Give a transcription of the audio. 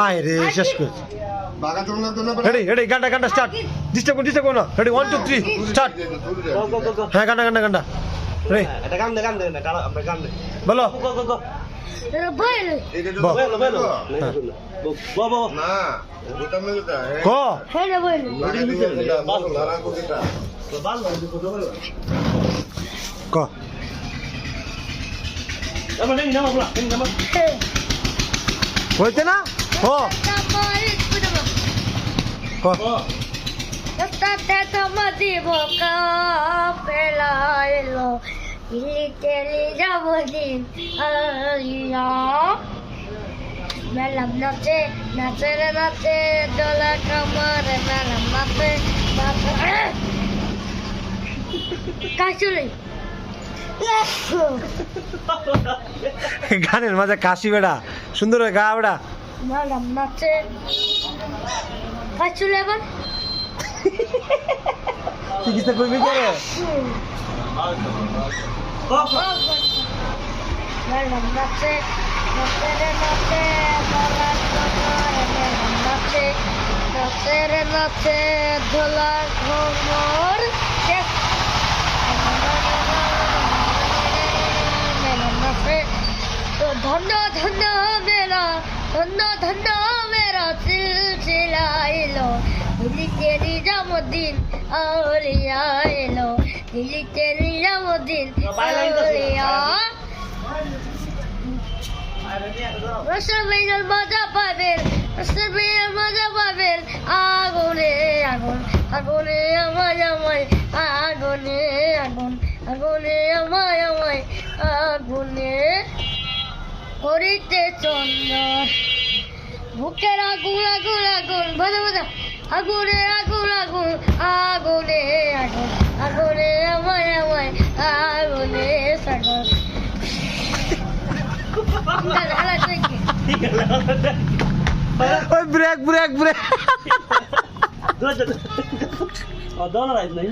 আয় রে শেষ কর রেডি গানটা স্টার্ট ডিস্টার্ব করো না রেডি 1 2 3 স্টার্ট হ্যাঁ গানটা রে এটা গান দে আমরা গান দে বলো কো কো হইতে না ও কো Melam nace, nace dola kamar melam nace. Kasuli. গানের মাঝে কাশি বেড়া সুন্দর গা বেড়া Melam nace. Kasuli ban? কি কিসে কইবি করে Melam nace, nace dola kamar melam nace. Nace dola kamar. तो धन्ना मेरा सिलसिला लो दिल्ली तेरी जन्मदिन औलिया लो दिल्ली तेरी जन्मदिन औलिया रसबेल मजा पाबेल आगुने আমায় আগুনে আমায় আগুনে করিতে চন্দন বুকের আগুন বাজা আগুনে আমায় আগুনে সাগর ওই ব্রেক $2 नहीं